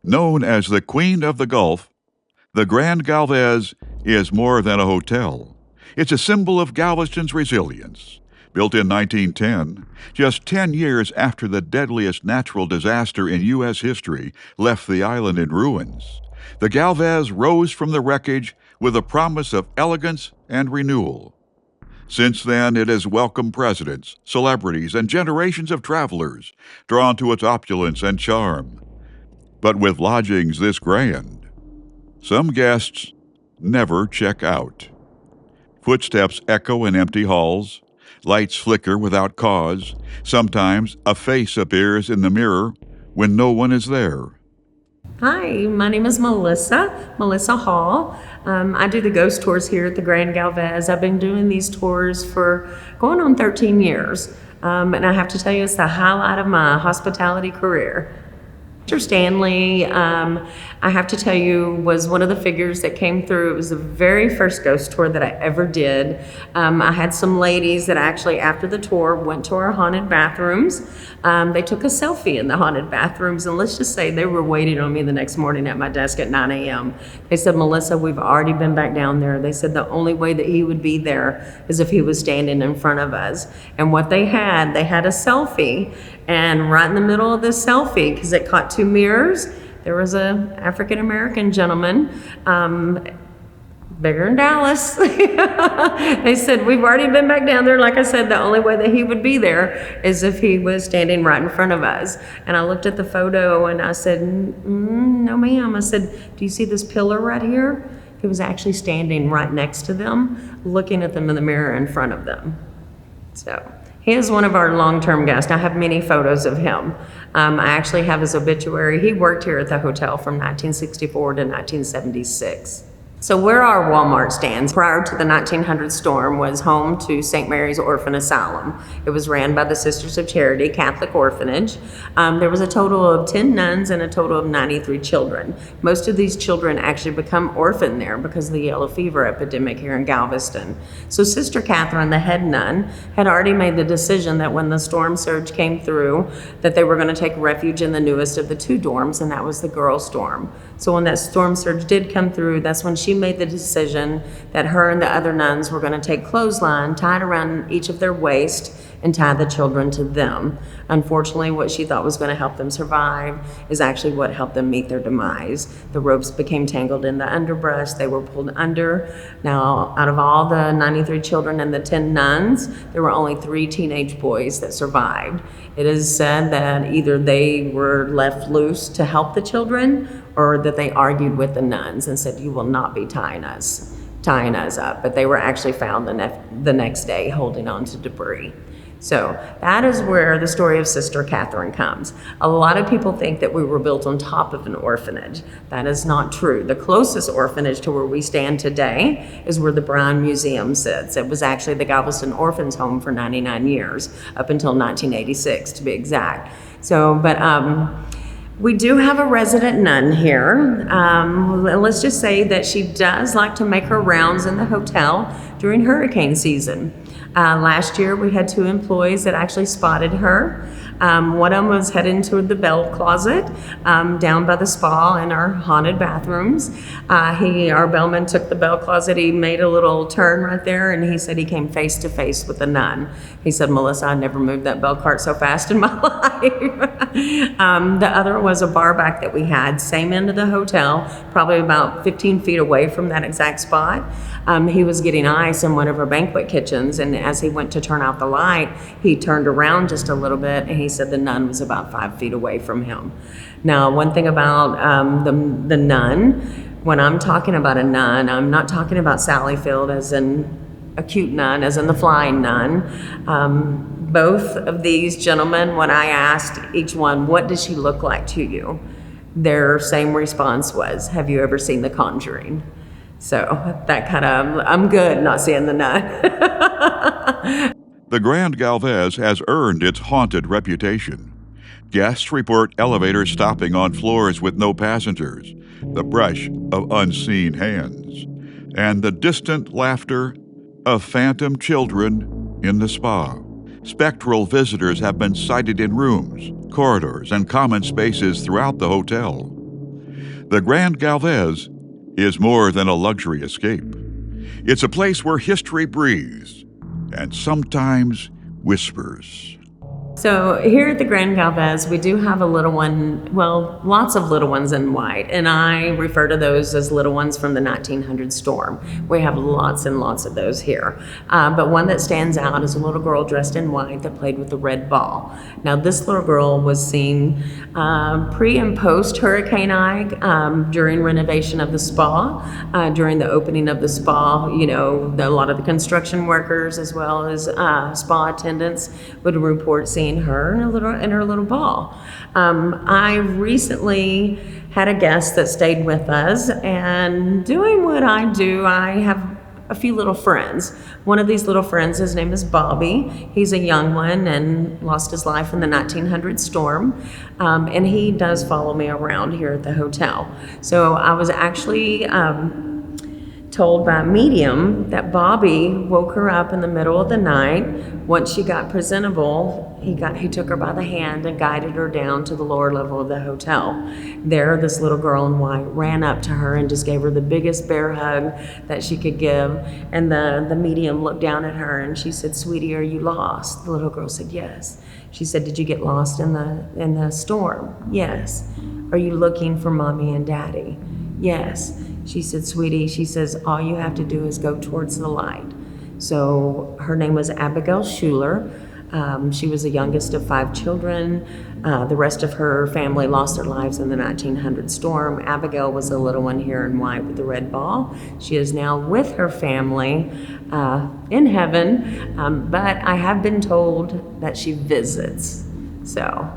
Known as the Queen of the Gulf, the Grand Galvez is more than a hotel. It's a symbol of Galveston's resilience. Built in 1910, just 10 years after the deadliest natural disaster in U.S. history left the island in ruins, the Galvez rose from the wreckage with a promise of elegance and renewal. Since then, it has welcomed presidents, celebrities, and generations of travelers drawn to its opulence and charm. But with lodgings this grand, some guests never check out. Footsteps echo in empty halls, lights flicker without cause, sometimes a face appears in the mirror when no one is there. Hi, my name is Melissa Hall. I do the ghost tours here at the Grand Galvez. I've been doing these tours for going on 13 years. And I have to tell you, it's the highlight of my hospitality career. Mr. Stanley, I have to tell you, was one of the figures that came through. It was the very first ghost tour that I ever did. I had some ladies that actually, after the tour, went to our haunted bathrooms. They took a selfie in the haunted bathrooms, and let's just say they were waiting on me the next morning at my desk at 9 a.m. They said, Melissa, we've already been back down there. They said the only way that he would be there is if he was standing in front of us. And what they had a selfie, and right in the middle of this selfie, because it caught two mirrors, there was a African-American gentleman, bigger in Dallas. They said, we've already been back down there. Like I said, the only way that he would be there is if he was standing right in front of us. And I looked at the photo and I said, no ma'am. I said, do you see this pillar right here? He was actually standing right next to them, looking at them in the mirror in front of them. So he is one of our long-term guests. I have many photos of him. I actually have his obituary. He worked here at the hotel from 1964 to 1976. So where our Walmart stands prior to the 1900 storm was home to St. Mary's Orphan Asylum. It was ran by the Sisters of Charity Catholic Orphanage. There was a total of 10 nuns and a total of 93 children. Most of these children actually become orphaned there because of the yellow fever epidemic here in Galveston. So Sister Catherine, the head nun, had already made the decision that when the storm surge came through, that they were going to take refuge in the newest of the two dorms, and that was the girls' dorm. So when that storm surge did come through, that's when she made the decision that her and the other nuns were going to take clothesline, tie it around each of their waist, and tie the children to them. Unfortunately, what she thought was going to help them survive is actually what helped them meet their demise. The ropes became tangled in the underbrush. They were pulled under. Now, out of all the 93 children and the 10 nuns, there were only 3 teenage boys that survived. It is said that either they were left loose to help the children, or that they argued with the nuns and said, you will not be tying us up. But they were actually found the next day holding on to debris. So that is where the story of Sister Catherine comes. A lot of people think that we were built on top of an orphanage. That is not true. The closest orphanage to where we stand today is where the Brown Museum sits. It was actually the Galveston Orphans Home for 99 years, up until 1986 to be exact. So, we do have a resident nun here. Let's just say that she does like to make her rounds in the hotel during hurricane season. Last year, we had 2 employees that actually spotted her. One of them was heading to the bell closet down by the spa in our haunted bathrooms. Our bellman took the bell closet. He made a little turn right there, and he said he came face to face with a nun. He said, Melissa, I never moved that bell cart so fast in my life. The other was a bar back that we had, same end of the hotel, probably about 15 feet away from that exact spot. He was getting ice in one of our banquet kitchens, and as he went to turn out the light, he turned around just a little bit, and he said the nun was about 5 feet away from him. Now, one thing about the nun, when I'm talking about a nun, I'm not talking about Sally Field as in a cute nun, as in the flying nun. Both of these gentlemen, when I asked each one, what does she look like to you? Their same response was, have you ever seen The Conjuring? So that kind of, I'm good not seeing the nun. The Grand Galvez has earned its haunted reputation. Guests report elevators stopping on floors with no passengers, the brush of unseen hands, and the distant laughter of phantom children in the spa. Spectral visitors have been sighted in rooms, corridors, and common spaces throughout the hotel. The Grand Galvez is more than a luxury escape. It's a place where history breathes and sometimes whispers. So here at the Grand Galvez, we do have a little one, well, lots of little ones in white, and I refer to those as little ones from the 1900 storm. We have lots and lots of those here. But one that stands out is a little girl dressed in white that played with a red ball. Now, this little girl was seen pre and post Hurricane Ike during renovation of the spa, during the opening of the spa. You know, a lot of the construction workers as well as spa attendants would report seeing her in her little ball. I recently had a guest that stayed with us, and doing what I do, I have a few little friends. One of these little friends, his name is Bobby. He's a young one and lost his life in the 1900 storm. And he does follow me around here at the hotel. So I was actually told by a medium that Bobby woke her up in the middle of the night. Once she got presentable, he took her by the hand and guided her down to the lower level of the hotel. There, this little girl in white ran up to her and just gave her the biggest bear hug that she could give. And the medium looked down at her and she said, "Sweetie, are you lost?" The little girl said, "Yes." She said, "Did you get lost in the storm?" "Yes." "Are you looking for Mommy and Daddy?" "Yes." She said, "Sweetie," she says, "all you have to do is go towards the light." So her name was Abigail Schuler. She was the youngest of 5 children. The rest of her family lost their lives in the 1900 storm. Abigail was the little one here in white with the red ball. She is now with her family in heaven, but I have been told that she visits. So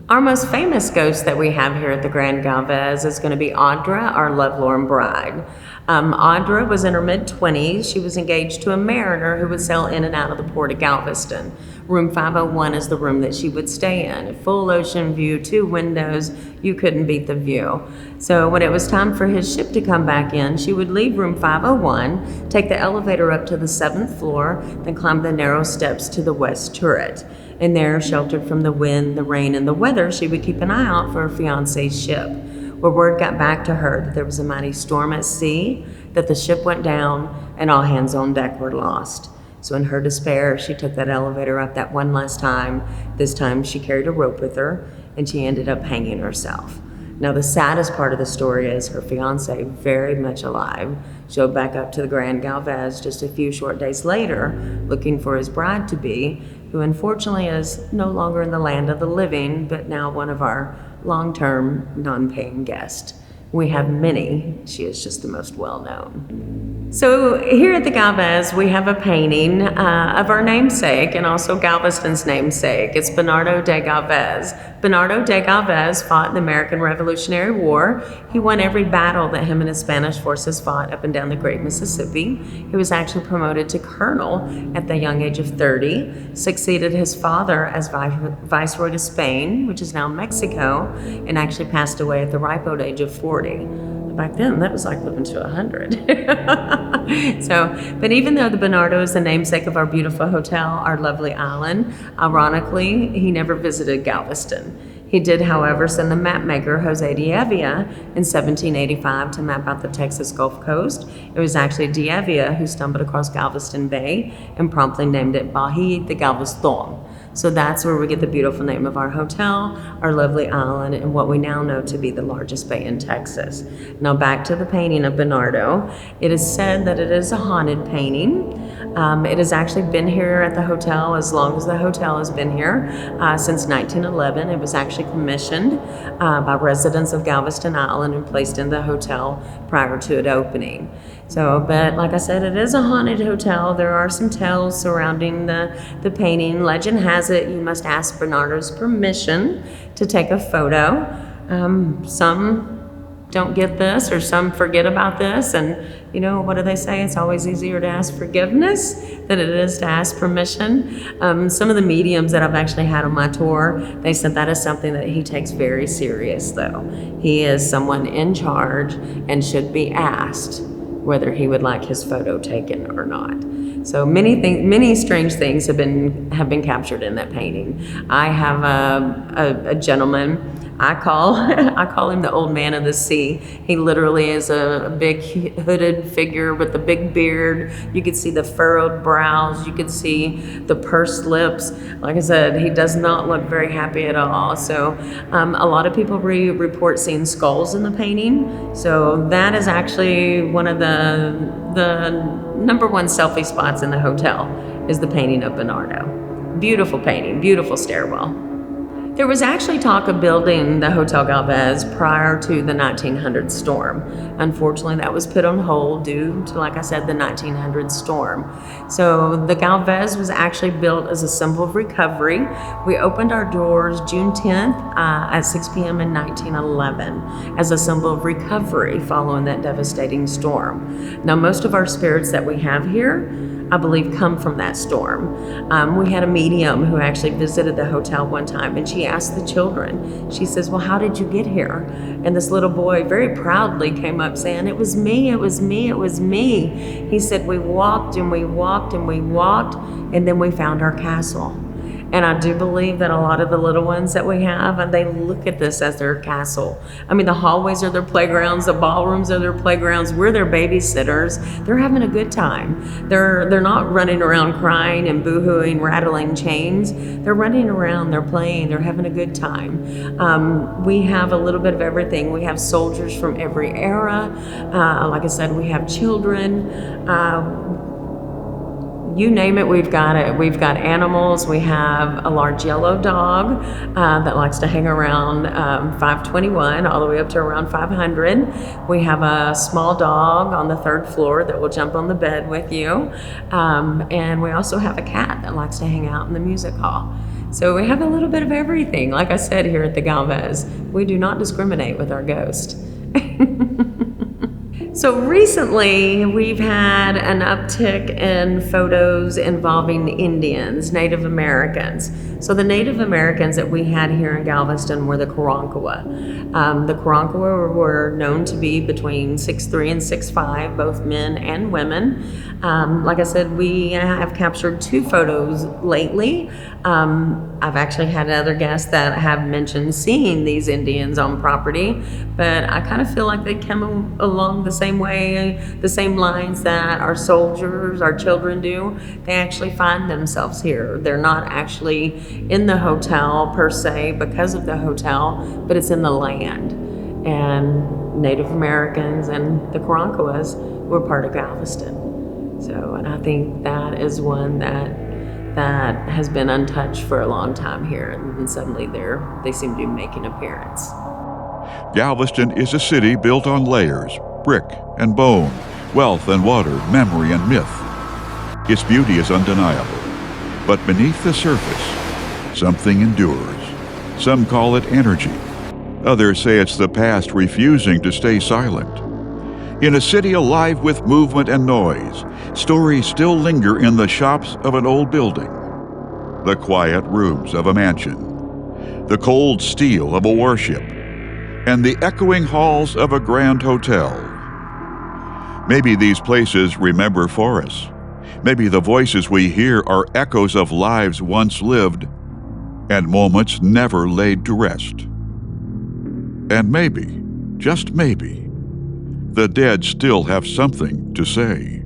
our most famous ghost that we have here at the Grand Galvez is going to be Audra, our lovelorn bride. Audra was in her mid-20s. She was engaged to a mariner who would sail in and out of the port of Galveston. Room 501 is the room that she would stay in. A full ocean view, 2 windows, you couldn't beat the view. So when it was time for his ship to come back in, she would leave room 501, take the elevator up to the 7th floor, then climb the narrow steps to the west turret. And there, sheltered from the wind, the rain, and the weather, she would keep an eye out for her fiancé's ship. Where word got back to her that there was a mighty storm at sea, that the ship went down, and all hands on deck were lost. So in her despair, she took that elevator up that one last time. This time she carried a rope with her, and she ended up hanging herself. Now the saddest part of the story is her fiancé, very much alive, showed back up to the Grand Galvez just a few short days later, looking for his bride-to-be, who unfortunately is no longer in the land of the living, but now one of our long-term, non-paying guests. We have many. She is just the most well-known. So here at the Galvez, we have a painting of our namesake and also Galveston's namesake. It's Bernardo de Galvez. Bernardo de Galvez fought in the American Revolutionary War. He won every battle that him and his Spanish forces fought up and down the Great Mississippi. He was actually promoted to colonel at the young age of 30, succeeded his father as Viceroy to Spain, which is now Mexico, and actually passed away at the ripe old age of 40. Back then, that was like living to 100. But even though the Bernardo is the namesake of our beautiful hotel, our lovely island, ironically, he never visited Galveston. He did, however, send the map maker Jose Dievia in 1785 to map out the Texas Gulf Coast. It was actually Dievia who stumbled across Galveston Bay and promptly named it Bahia de Galveston. So that's where we get the beautiful name of our hotel, our lovely island, and what we now know to be the largest bay in Texas. Now back to the painting of Bernardo. It is said that it is a haunted painting. It has actually been here at the hotel as long as the hotel has been here, since 1911. It was actually commissioned by residents of Galveston Island and placed in the hotel prior to it opening. So, but like I said, it is a haunted hotel. There are some tales surrounding the painting. Legend has it you must ask Bernardo's permission to take a photo. Some don't get this, or some forget about this, and you know, what do they say? It's always easier to ask forgiveness than it is to ask permission. Some of the mediums that I've actually had on my tour, they said that is something that he takes very serious, though. He is someone in charge and should be asked whether he would like his photo taken or not. So many strange things have been captured in that painting. I have a gentleman I call him the old man of the sea. He literally is a big hooded figure with a big beard. You could see the furrowed brows. You could see the pursed lips. Like I said, he does not look very happy at all. So a lot of people report seeing skulls in the painting. So that is actually one of the number one selfie spots in the hotel is the painting of Bernardo. Beautiful painting, beautiful stairwell. There was actually talk of building the Hotel Galvez prior to the 1900 storm. Unfortunately, that was put on hold due to, like I said, the 1900 storm. So the Galvez was actually built as a symbol of recovery. We opened our doors June 10th at 6 p.m. in 1911 as a symbol of recovery following that devastating storm. Now, most of our spirits that we have here, I believe, come from that storm. We had a medium who actually visited the hotel one time, and she asked the children, she says, well, how did you get here? And this little boy very proudly came up saying, it was me, it was me, it was me. He said, we walked and we walked and we walked, and then we found our castle. And I do believe that a lot of the little ones that we have, and they look at this as their castle. I mean, the hallways are their playgrounds, the ballrooms are their playgrounds. We're their babysitters. They're having a good time. They're not running around crying and boohooing, rattling chains. They're running around, they're playing, they're having a good time. We have a little bit of everything. We have soldiers from every era. Like I said, we have children. You name it, we've got it. We've got animals. We have a large yellow dog that likes to hang around 521 all the way up to around 500. We have a small dog on the 3rd floor that will jump on the bed with you. And we also have a cat that likes to hang out in the music hall. So we have a little bit of everything. Like I said, here at the Galvez, we do not discriminate with our ghost. So recently, we've had an uptick in photos involving Indians, Native Americans. So the Native Americans that we had here in Galveston were the Karankawa. The Karankawa were known to be between 6'3" and 6'5", both men and women. Like I said, we have captured 2 photos lately. I've actually had other guests that have mentioned seeing these Indians on property, but I kind of feel like they come along the same way, the same lines that our soldiers, our children do. They actually find themselves here. They're not actually in the hotel per se because of the hotel, but it's in the land. And Native Americans and the Karankawas were part of Galveston. So, and I think that is one that has been untouched for a long time here, and suddenly they seem to be making an appearance. Galveston is a city built on layers, brick and bone, wealth and water, memory and myth. Its beauty is undeniable, but beneath the surface, something endures. Some call it energy. Others say it's the past refusing to stay silent. In a city alive with movement and noise, stories still linger in the shops of an old building, the quiet rooms of a mansion, the cold steel of a warship, and the echoing halls of a grand hotel. Maybe these places remember for us. Maybe the voices we hear are echoes of lives once lived and moments never laid to rest. And maybe, just maybe, the dead still have something to say.